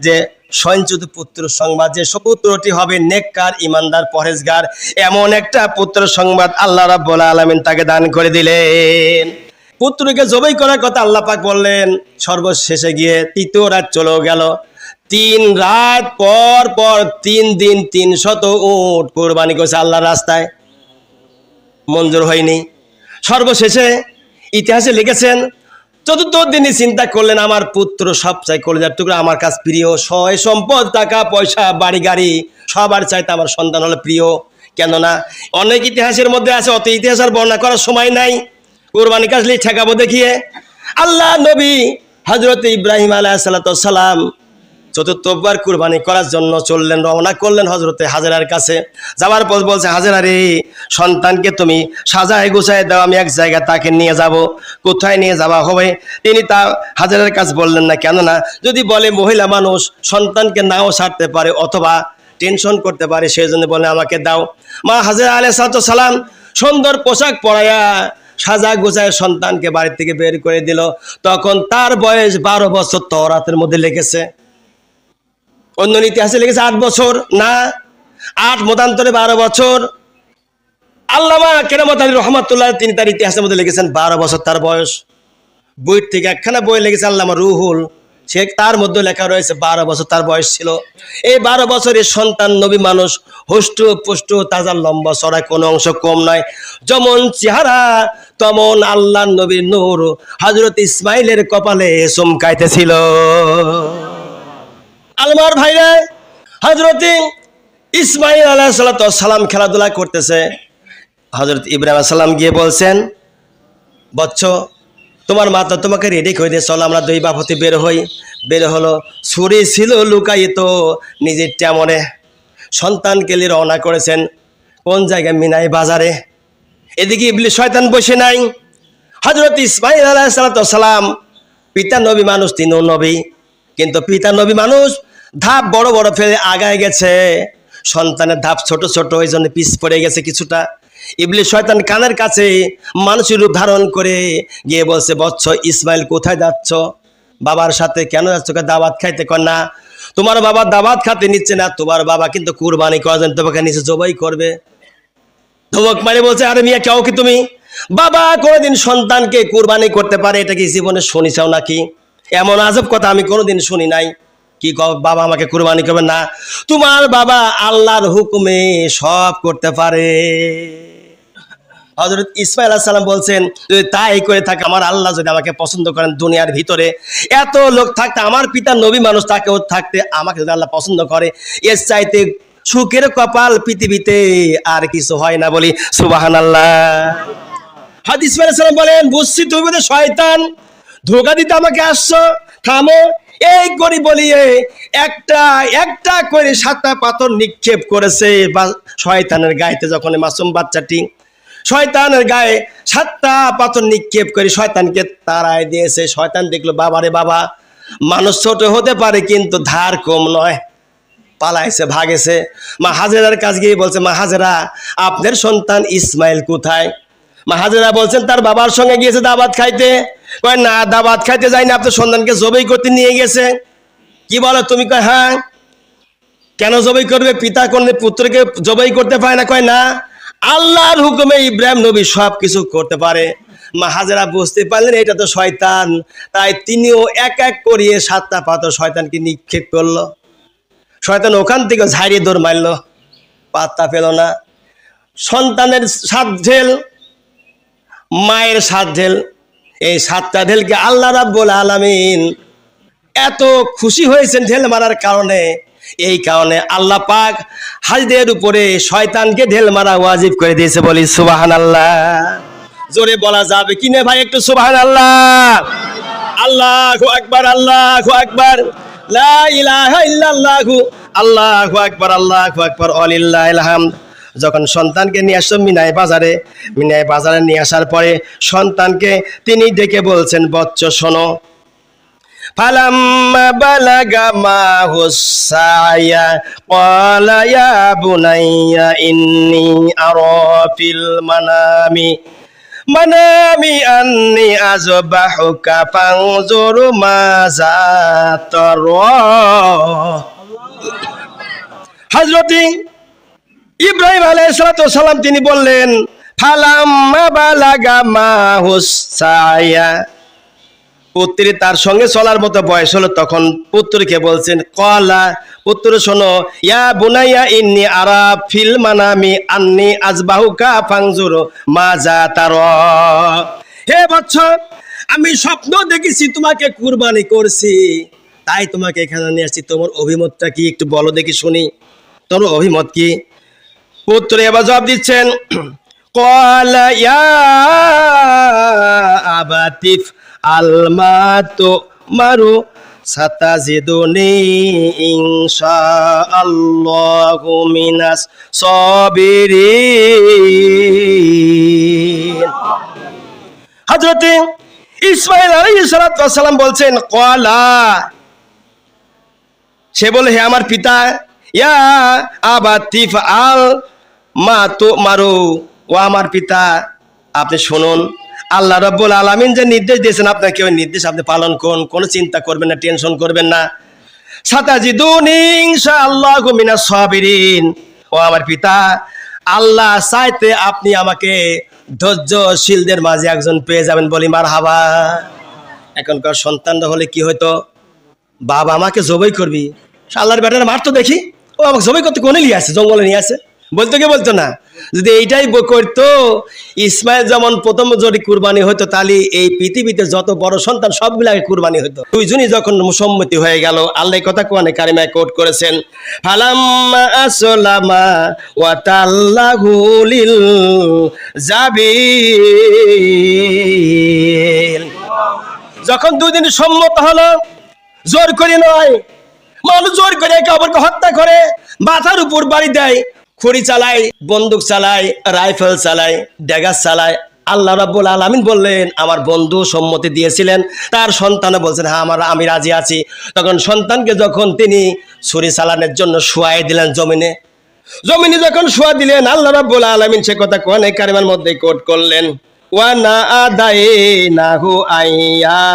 যে সঞ্চিত পুত্র সংবাদ, যে সুপুত্রটি হবে নেককার, ইমানদার, পরহেজগার, এমন একটা পুত্র সংবাদ আল্লাহ রাব্বুল আলামিন তাকে দান করে দিলেন। পুত্রকে জবাই করার কথা আল্লাহ পাক বললেন। সর্বশেষে গিয়ে তৃতীয় রাত চলে গেল। 3 রাত পর পর 3 দিন 300 উট কোরবানি করেছে আল্লাহর রাস্তায়, মঞ্জুর হয়নি। সর্বশেষে ইতিহাসে লিখেছেন, চতুর্থ দিনই চিন্তা করলেন আমার পুত্র সবচাই কলেজার টুকরা, আমার কাছে প্রিয়, সয় সম্পদ, টাকা পয়সা, বাড়ি গাড়ি সবার চাইতে আমার সন্তান হলো প্রিয়। কেননা অনেক ইতিহাসের মধ্যে আছে, অত ইতিহাস আর বর্ণনা করার সময় নাই, কোরবানি কাজলি ঠেকাবো দেখিয়ে। আল্লাহ নবী হযরত ইব্রাহিম আলাইহিস সালাম চতুর্থবার কুরবানি করার জন্য চললেন, রওনা করলেন হযরতে হাজেরার কাছে। যাওয়ার পর বলছে, হাজেরা রে, সন্তানকে তুমি সাজায় গুছায় দাও, আমি এক জায়গায় তাকে নিয়ে যাব। কোথায় নিয়ে যাওয়া হবে তিনি তা হাজেরার কাছে বললেন না। কেননা যদি বলে মহিলা মানুষ সন্তানকে নাও ছাড়তে পারে অথবা টেনশন করতে পারে, সেই জন্য বলে আমাকে দাও। মা হাজেরা আলাইহিস সালাম সুন্দর পোশাক পরাইয়া সাজা গোছায় সন্তানকে বাড়ি থেকে বের করে দিল। তখন তার বয়স 12 বছর, তাওরাতের মধ্যে লিখেছে। অন্য ইতিহাসে লিখেছে 8 বছর, না 8 মতান্তরে 12 বছর। আল্লামা কেরামত আলী রহমাতুল্লাহ তিনি তার ইতিহাসের মধ্যে লিখেছেন 12 বছর তার বয়স। বই থেকে একখানা বই লিখেছে আল্লামা রুহুল, সে তার মধ্যে লেখা রয়েছে 12 বছর তার বয়স ছিল। এই 12 বছরের সন্তান নবী মানুষ, হুষ্ট পুষ্ট, তাজা, লম্বা চড়া, কোনো অংশ কম নয়। যেমন চেহারা তেমন আল্লাহ নবীর নূর হযরত ইসমাইলের কপালে চমকাইতেছিল। আলমার ভাইরা, হযরত ইসমাইল আলাইহিস সালাম খেলাধুলা করতেছে। হযরত ইব্রাহিম আলাইহিস সালাম গিয়ে বলছেন, বচ্চ তোমার মা তো তোমাকে রেডি করে দিয়ে, চলো আমরা দুই বাপ হতে বের হই। বের হলো, ছুরি ছিল লুকায়িত নিজের তেমনে। সন্তানকে নিয়ে রওনা করেছেন কোন জায়গায়? মিনাই বাজারে। এদিকে ইবলিস শয়তান বসে নাই। হযরত ইসমাইল আলাইহিস সালাম পিতা নবী মানুষ, তিনিও নবী, কিন্তু পিতা নবী মানুষ ধাপ বড় বড় ফেলে আগায় গেছে, সন্তানের ধাপ ছোট ছোট, ওই জন্য পিছ পড়ে গেছে কিছুটা। ইবলিস শয়তান কানের কাছে মানুষের রূপ ধারণ করে গিয়ে বলছে, বৎস ইসমাইল কোথায় যাচ্ছ? বাবার সাথে। কেন যাচ্ছ? দাওয়াত খাইতে। কর না, তোমার বাবা দাওয়াত খাতে নিচ্ছে না, তোমার বাবা কিন্তু কুরবানি করার জন্য তোমাকে নিচে জবাই করবে। ধমক মারে বলছে, আরে মিয়া কেউ কি তুমি? বাবা কোনোদিন সন্তানকে কুরবানি করতে পারে এটা কি জীবনে শুনিছাও নাকি? এমন আজব কথা আমি কোনোদিন শুনি নাই। কি বাবা আমাকে কুরবানি করবে? না, তোমার বাবা আল্লাহর হুকুমে সব করতে পারে। হযরত ইসমাইল আলাইহিস সালাম বলছেন, যদি তাই করে থাকে, আমার আল্লাহ যদি আমাকে পছন্দ করেন, দুনিয়ার ভিতরে এত লোক থাকতে, আমার পিতা নবী মানুষ তাকেও থাকতে, আমাকে যদি আল্লাহ পছন্দ করে, এর চাইতে সুখের কপাল পৃথিবীতে আর কিছু হয় না। বলি সুবহানাল্লাহ। হযরত ইসমাইল আলাইহিস সালাম বলেন, বুঝছি তুমি বোধহয় শয়তান, ধোঁকা দিতে আমাকে আসছো, থামো। এই করি বলিয়ে একটা একটা করে 7টা পাথর নিক্ষেপ করেছে শয়তানের গায়েতে। যখন মাসুম বাচ্চাটি শয়তানের গায়ে 7টা পাথর নিক্ষেপ করে শয়তানকে তাড়ায় দিয়েছে। শয়তান দেখলো, বাবারে বাবা, মানুষ ছোট হতে পারে কিন্তু ধার কম নয়। পালাইছে, ভাগেছে। মা হাজেরার কাছে গিয়ে বলছে, মা হাজেরা, আপনার সন্তান ইসমাইল কোথায়? মা হাজেরা বলছেন, তার বাবার সঙ্গে গিয়েছে দাওয়াত খাইতে। কয় না, দাওয়াত খাইতে যায়নি, আপনার সন্তানকে জবাই করতে নিয়ে গেছে। কি বলো তুমি? কয় হ্যাঁ। কেন জবাই করবে? পিতা কোন পুত্রকে জবাই করতে পারে না? কয় না, আল্লাহর হুকুমে ইব্রাহিম নবী সব কিছু করতে পারে। মা হাজেরা বুঝতে পারলেন এটা তো শয়তান, তাই তিনিও এক এক করিয়ে 7টা পাথর শয়তানকে নিক্ষেপ করলো। শয়তান ওখান থেকে ঝাড়িয়ে দৌড় মারলো, পাত্তা পেল না। সন্তানের 7 ঢেল, মায়ের 7 ঢেল, এই 7টা ঢেলকে আল্লাহ রাব্বুল আলামিন এত খুশি হয়েছেন ঢেল মারার কারণে। এই কারণে আল্লাহ পাক হাজীদের উপরে শয়তানকে ঢেল মারা ওয়াজিব করে দিয়েছে। বলি সুবহানাল্লাহ। জোরে বলা যাবে কিনে ভাই একটু সুবহানাল্লাহ? আল্লাহু আকবার, আল্লাহু আকবার, লা ইলাহা ইল্লাল্লাহু, আল্লাহু আকবার, আল্লাহু আকবার, ওয়ালিল্লাহিল হামদ। যখন সন্তানকে নিয়ে আসলো মিনাই বাজারে, মিনাই বাজারে নিয়ে আসার পরে সন্তানকে তিনি ডেকে বলছেন, বচ্চ শোনো। ফালাম্মা বালাগা মাহুস সায়া ক্বালা ইয়া বুনাইয়া ইন্নী আরা ফিল মানামি আন্নী আযবাহুকা ফানজুর মাযা তারা। হযরত ইব্রাহিম আলাইহিস সালাম তিনি বললেন, ফালাম্মা বালাগা মাহুস সায়া, পুত্রী তার সঙ্গে চলার মতো বয়স হলো, তখন পুত্রকে বলছেন কলা, পুত্র শোনো, ইয়া বুনাইয়া ইন্নী আরা ফিল মানামি আন্নী আজবাহুকা ফাংজুর মাজা তারা, হে বৎস, আমি স্বপ্ন দেখেছি তোমাকে কুরবানি করছি, তাই তোমাকে এখানে নিয়ে আসছি, তোমার অভিমতটা কি একটু বলো দেখি শুনি, তোমার অভিমত কি? পুত্র এবার জবাব দিচ্ছেন, ক্বালা ইয়া আবাতিফ আলমাতু মারু সাতাজিদুনি ইনশাআল্লাহু মিনাস সাবিরিন। হযরত ইসমাঈল আলাইহিস সালাতু ওয়াস সালাম বলছেন ক্বালা, সে বলে হে আমার পিতা, ইয়া আবাতিফ আল মা তো মারু, ও আমার পিতা আপনি শুনুন, আল্লাহ রাব্বুল আলামিন যে নির্দেশ দিয়েছেন আপনাকে, ওই নির্দেশ আপনি পালন করুন, কোনো চিন্তা করবেন না, টেনশন করবেন না। সাতাজিদুনি ইনশাআল্লাহু মিনাস সাবিরিন, ও আমার পিতা, আল্লাহ চাইতে আপনি আমাকে ধৈর্যশীলদের মাঝে একজন পেয়ে যাবেন, বলি মারহাবা। এখনকার সন্তানরা হলে কি হতো, বাবা আমাকে জবাই করবি, আল্লাহর বেটার মার তো দেখি, ও আমাকে জবাই করতে কোনে নিয়ে আসে, জঙ্গলে নিয়ে আসে, বলতো কি বলতো না? যদি এইটাই করতো, ইসমাইল যেমন প্রথম যদি কুরবানি হতো, তাহলে এই পৃথিবীতে যত বড় সন্তান সবগুলাকে কুরবানি হতো। দুইজনই যখন সম্মতি হয়ে গেল, আল্লাহ কথা কোরআনে কারিমায় কোট করেছেন, ফালাম্মা আসলামা ওয়া তাল্লাহু লিল জাবিন, যখন দুদিন সম্মত হলো, জোর করে নয়, মানুষ জোর করে একে অপরকে হত্যা করে, মাথার উপর বাড়ি দেয়, ছুরি চালায়, বন্দুক চালায়, রাইফেল চালায়, ড্যাগার চালায়। আল্লাহ রাব্বুল আলামিন বললেন, আমার বন্ধু সম্মতি দিয়েছিলেন, তার সন্তানও বলছেন হ্যাঁ আমি রাজি আছি। তখন সন্তানকে যখন তিনি ছুরি চালানোর জন্য শুয়াই দিলেন জমিনে, যখন শুয়া দিলেন, আল্লাহ রাব্বুল আলামিন সে কথা কোরআনে কারিমার মধ্যে কোট করলেন, ওয়া নাদাইনাহু আইয়া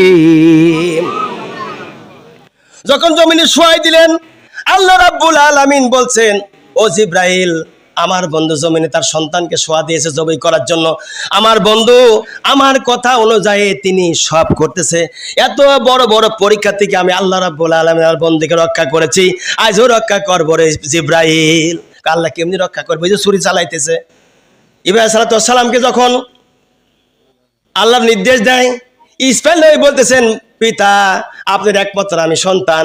ইব্রাহিম, যখন জমিনে শুয়াই দিলেন, আল্লাহ রাব্বুল আলামিন বলছেন, ও জিব্রাইল, আমার বন্ধু জমিনে তার সন্তানকে শোয়া দিয়েছে জবাই করার জন্য, আমার বন্ধু আমার কথা অনুযায়ী তিনি সব করতেছে। এত বড় বড় পরীক্ষা থেকে আমি আল্লাহ রাব্বুল আলামিন আমার বন্ধুকে রক্ষা করেছি, আজও রক্ষা করবো রে জিব্রাইল। আল্লাহ কেমনি রক্ষা করবে, যে ছুরি চালাইতেছে। ইব্রাহিম সালাতু সালামকে যখন আল্লাহর নির্দেশ দেয়, ইসমাঈল নবী বলতেছেন, পিতা আপনার একমাত্র আমি সন্তান,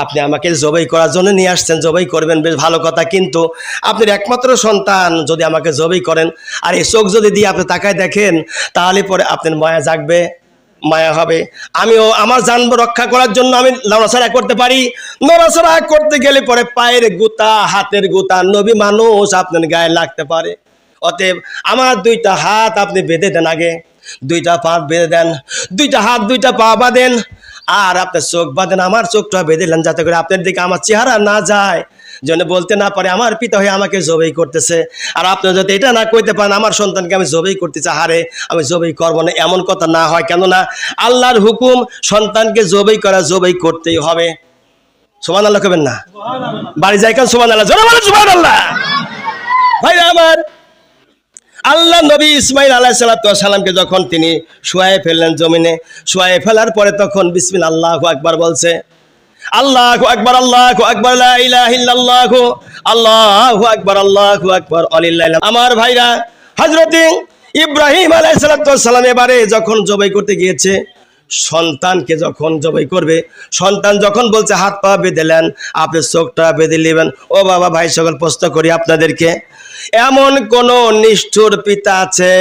আপনি আমাকে জবাই করার জন্য নিয়ে আসছেন, জবাই করবেন, বেশ ভালো কথা, কিন্তু আপনার একমাত্র সন্তান যদি আমাকে জবাই করেন, আর এই চোখ যদি দিয়ে আপনি তাকায় দেখেন, তাহলে পরে আপনার মায়া জাগবে, মায়া হবে। আমিও আমার জান রক্ষা করার জন্য আমি নড়াচড়া করতে পারি, নড়াচড়া করতে গেলে পরে পায়ের গুতা, হাতের গুতা, নবী মানুষ আপনার গায়ে লাগতে পারে। অতএব আমার দুইটা হাত আপনি বেঁধে দেন, আগে দুইটা পা বেঁধে দেন, দুইটা হাত দুইটা পা বাঁধেন, আর আপনার চোখ বাঁধেন, আমার চোখটা বেঁধে দেন, যাতে করে আপনার দিকে আমার চেহারা না যায়, যেন বলতে না পারে আমার পিতা হয়ে আমাকে জবাই করতেছে। আর আপনি যদি এটা না কইতে পারেন আমার সন্তানকে আমি জবাই করতেছি, হারে আমি জবাই করবো না, এমন কথা না হয়। কেননা আল্লাহর হুকুম, সন্তানকে জবাই করা, জবাই করতেই হবে। সুবহানাল্লাহ কবেন না? বাড়ি যাই কেন সুবহানাল্লাহ, জোরে বলেন সুবহানাল্লাহ। ভাইরা আমার, আল্লাহ নবী ইসমাঈল আলাইহিস সালামকে যখন তিনি শুয়ায়ে ফেললেন জমিনে, শুয়ায়ে ফেলার পরে তখন বিসমিল্লাহ আল্লাহু আকবার বলছে, আল্লাহু আকবার, আল্লাহু আকবার, লা ইলাহা ইল্লাল্লাহ, আল্লাহু আকবার, আল্লাহু আকবার, আলিল্লাহ। আমার ভাইরা, হযরত ইব্রাহিম আলাইহিস সালাম এবারে যখন জবাই করতে গিয়েছে, সন্তানকে যখন জবাই করবে, সন্তান যখন বলছে হাত পা বেঁধে নেন, আপনি চোখটা বেঁধে নেবেন। ও বাবা, ভাই সকল, প্রশ্ন করি আপনাদেরকে, এমন কোন নিষ্ঠুর পিতা আছে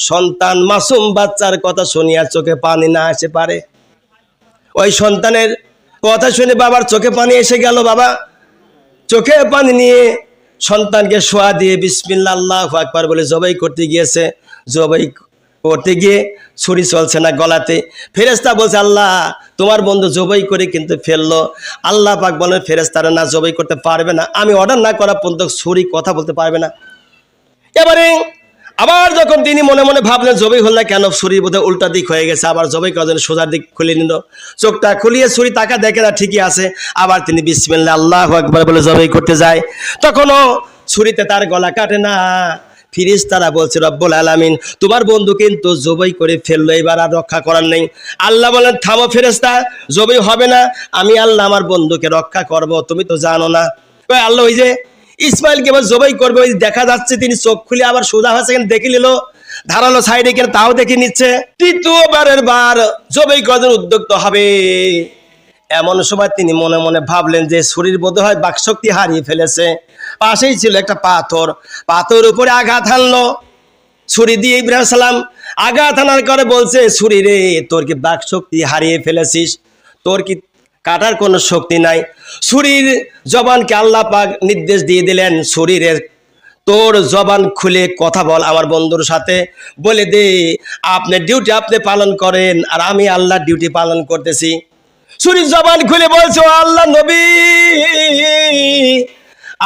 সন্তান মাসুম বাচ্চার কথা শুনিয়া চোখে পানি না আসে পারে? ওই সন্তানের কথা শুনে বাবার চোখে পানি এসে গেল, বাবা চোখে পানি নিয়ে সন্তানকে শোয়া দিয়ে বিসমিল্লাহ আল্লাহু আকবার বলে জবাই করতে গিয়েছে। জবাই করতে গিয়ে ছুরি চলছে না গলাতে, ফেরেশতা বলছে, আল্লাহ তোমার বন্ধু জবাই করে কিন্তু ফেললো। আল্লাহ পাক বলেন, ফেরেশতারা না জবাই করতে পারবে না, আমি অর্ডার না করা পর্যন্ত ছুরি কথা বলতে পারবে না। এবারে আবার যখন তিনি মনে মনে ভাবলেন জবাই হল না কেন, ছুরির বোধহয় উল্টা দিক হয়ে গেছে, আবার জবাই করার জন্য সোজার দিক খুলে নিল। চোখটা খুলিয়ে ছুরি তাকা দেখে না ঠিকই আছে, আবার তিনি বিসমিল্লাহ আল্লাহু আকবার বলে জবাই করতে যায়। তখনও ছুরিতে তার গলা কাটে না। ফিরিস্তারা বলছে রব্বুল আলামিন তোমার বন্ধু কিন্তু জবাই করে ফেললো, এবার আর রক্ষা করার নেই। আল্লাহ বলেন থামো ফেরেশতা, জবাই হবে না, আমি আল্লাহ আমার বন্ধুকে রক্ষা করব, তুমি তো জানো না। আল্লাহ ওই যে ইসমাইলকে এবার জবাই করবে, ওই দেখা যাচ্ছে তিনি চোখ খুলে আবার সোজা হয়েছে দেখে নিল, ধারালো সাইডে কেন তাও দেখে নিচ্ছে। তৃতীয়বারের বার জবাই করার উদ্যোক্ত হবে, এমন সময় তিনি মনে মনে ভাবলেন যে শরীর বোধ হয় বাকশক্তি হারিয়ে ফেলেছে। পাশেই ছিল একটা পাথর, পাথর উপরে আঘাত হানলো ছুরি দিয়ে। ইব্রাহিম সালাম আঘাত হানার করে বলছে ছুরি রে, তোর কি বাকশক্তি হারিয়ে ফেলেছিস, তোর কি কাটার কোনো শক্তি নাই। ছুরির জবানকে আল্লাহ পাক নির্দেশ দিয়ে দিলেন, ছুরির তোর জবান খুলে কথা বল আমার বন্ধুর সাথে, বলে দে আপনার ডিউটি আপনি পালন করেন আর আমি আল্লাহর ডিউটি পালন করতেছি। ছুরির জবান খুলে বলছো আল্লাহ নবী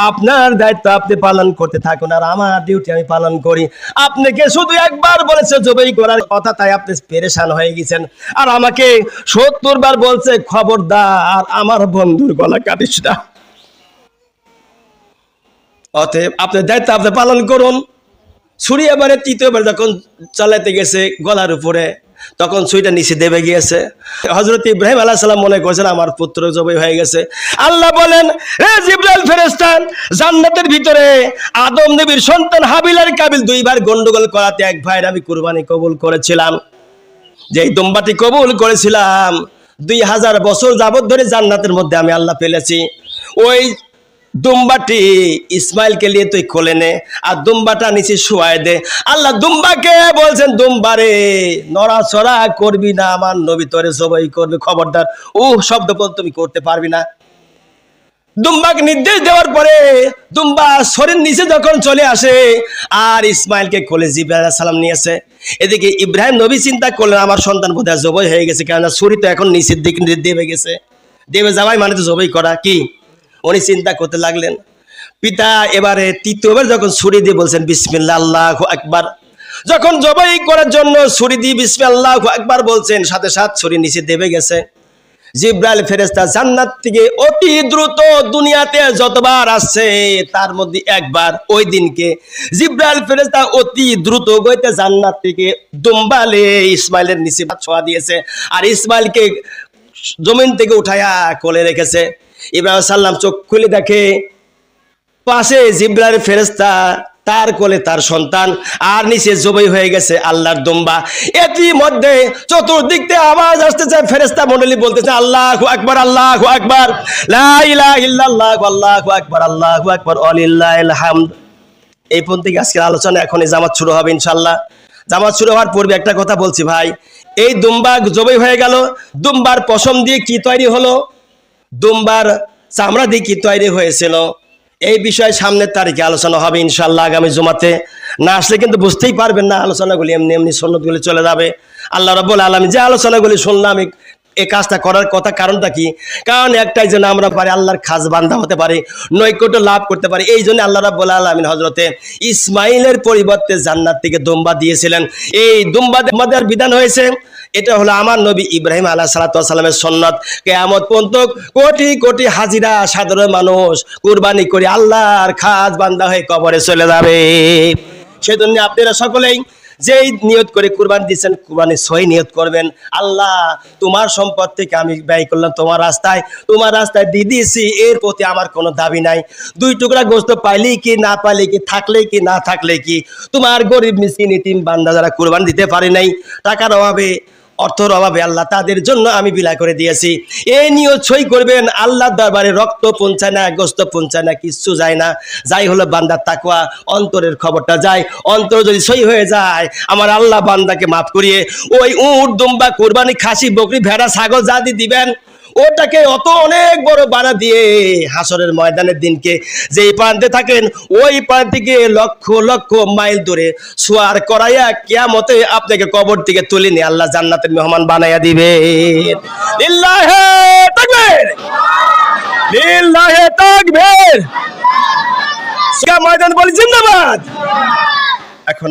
আপনার দায়িত্ব আপনি পালন করতে থাকুন আর আমার ডিউটি আমি পালন করি। আপনাকে শুধু একবার বলেছে জবাই করার কথা, তাই আপনি পেরেশান হয়ে গেছেন, আর আমাকে 70 বার বলছে খবরদার আমার বন্ধুর গলা কাটিস না। অতএব আপনার দায়িত্ব আপনি পালন করুন। ছুরি এবারে তৃতীয়বার যখন চালাইতে গেছে গলার উপরে, তখন ছুরিটা নিচে দেবে গিয়েছে। হযরত ইব্রাহিম আলাইহিস সালাম মনে করেছেন আমার পুত্র জবাই হয়ে গেছে। আল্লাহ বলেন হে জিবরাইল ফেরেশতা, জান্নাতের ভিতরে আদম নবীর সন্তান হাবিল আর কাবিল দুইবার গন্ডগোল করাতে এক ভাইয়ের আমি কুরবানি কবুল করেছিলাম। যেই দুম্বাটি কবুল করেছিলাম 2000 বছর যাবত ধরে জান্নাতের মধ্যে আমি আল্লাহ ফেলেছি, ওই দুম্বাটি ইসমাইলকে নিয়ে তুই কোলে নে আর দুম্বাটা নিচে শুয়ায় দে। আল্লাহ দুম্বাকে বলছেন দুম্বারে নড়াচড়া করবি না, আমার নবী তোরে জবাই করবে, খবরদার ও শব্দ বল তুমি করতে পারবি না। দুম্বাকে নির্দেশ দেওয়ার পরে দুম্বা শরীর নিচে যখন চলে আসে আর ইসমাইলকে কোলে জিবরাইল আলাইহিস সালাম নিয়েছে। এদিকে ইব্রাহিম নবী চিন্তা করলেন আমার সন্তান বোধহয় জবাই হয়ে গেছে, কেননা ছুরি তো এখন নিচের দিকে দেবে গেছে, দেবে যাওয়াই মানে তো জবাই করা কি। উনি চিন্তা করতে লাগলেন। পিতা এবারে তৃতীয়বার যখন ছুরি দিয়ে বলছেন বিসমিল্লাহ আল্লাহু আকবার, যখন জবাই করার জন্য ছুরি দিয়ে বিসমিল্লাহ আল্লাহু আকবার বলছেন, সাথে সাথে ছুরি নিচে দেবে গেছে। জিবরাইল ফেরেশতা জান্নাত থেকে অতি দ্রুত দুনিয়াতে যতবার আসছে তার মধ্যে একবার ওই দিনকে জিবরাইল ফেরেশতা অতি দ্রুত গইতে জান্নাত থেকে দুম্বালে ইসমাইলের নিচে ছোঁয়া দিয়েছে আর ইসমাইলকে জমিন থেকে উঠায়া কোলে রেখেছে। ইব্রাহিম সাল্লাম চোখ খুলে দেখে পাশে জিবরাইল ফেরেশতা, তার কোলে তার সন্তান, আর নিচে জবাই হয়ে গেছে আল্লাহর দুম্বা। এরই মধ্যে চতুর্দিক থেকে আওয়াজ আসতেছে, ফেরেশতা মণ্ডলী বলতেছে আল্লাহু আকবার আল্লাহু আকবার, লা ইলাহা ইল্লাল্লাহ আল্লাহু আকবার আল্লাহু আকবার ওয়ালিল্লাহিল হামদ। এই পর্যন্ত আজকের আলোচনা, এখনই জামাত শুরু হবে ইনশাআল্লাহ। জামাত শুরু হওয়ার পূর্বে একটা কথা বলছি ভাই, এই দুম্বা জবাই হয়ে গেল, দুম্বার পশম দিয়ে কি তৈরি হলো, দুম্বার চামড়া দিয়ে কি তৈরি হয়েছিল, এই বিষয়ে সামনের তারিখে আলোচনা হবে ইনশাআল্লাহ আগামী জুমাতে। না আসলে কিন্তু বুঝতেই পারবেন না, আলোচনাগুলি এমনি এমনি সুন্নতগুলি চলে যাবে। আল্লাহ রাব্বুল আলামিন যে আলোচনাগুলি শুনলাম এই কাজটা করার কথা, কারণটা কি? কারণ একটাই, যেন আমরা পারি আল্লাহর খাস বান্দা হতে পারি, নৈকট্য লাভ করতে পারি। এই জন্য আল্লাহ রাব্বুল আলামিন হযরতে ইসমাইলের পরিবর্তে জান্নাত থেকে দুম্বা দিয়েছিলেন। এই দুম্বা দেওয়ার বিধান হয়েছে, এটা হলো আমার নবী ইব্রাহিম আলাইহিস সালাতু ওয়াস সালামের সুন্নাত। কিয়ামত পর্যন্ত কোটি কোটি হাজিরা সাধারণ মানুষ কুরবানি করে আল্লাহর খাস বান্দা হয়ে কবরে চলে যাবে। সেজন্য আপনারা সকলেই যেই নিয়ত করে কুরবানি দিচ্ছেন, কুরবানি সহি নিয়ত করবেন। আল্লাহ তোমার সম্পদ থেকে আমি ব্যয় করলাম তোমার রাস্তায় দিয়ে দিয়েছি, এর প্রতি আমার কোনো দাবি নাই। 2 টুকরা গোশত পাইলেই কি না পাইলেই কি, থাকলেই কি না থাকলেই কি, তোমার গরিব মিসকিন ইতিম বান্দা যারা কুরবানি দিতে পারে নাই, টাকার অভাবে অর্থের অভাবে, আল্লাহ তাদের জন্য আমি বিলাই করে দিয়েছি। এই নিয়ত সই করবেন। আল্লাহর দরবারে রক্ত পৌঁছায় না, গোশত পৌঁছায় না, কিচ্ছু যায় না, যাই হলো বান্দার তাকওয়া, অন্তরের খবরটা যায়। অন্তর যদি সই হয়ে যায়, আমার আল্লাহ বান্দাকে মাফ করিয়ে ওই উট দুম্বা কুরবানি খাসি বকরি ভেড়া ছাগল যা দিয়ে দিবেন, ওটাকে অত অনেক বড় বানা দিয়ে হাসরের ময়দানের দিনকে যেই প্রান্তে থাকেন ওই প্রান্ত থেকে লক্ষ লক্ষ মাইল দূরে সোয়ার করাইয়া কিয়ামতে আপনাকে কবর থেকে তুলে নিয়ে আল্লাহ জান্নাতের মেহমান বানাইয়া দিবে। লিল্লাহে তাকবীর, লিল্লাহে তাকবীর। ময়দান বলি জিন্দাবাদ। এখন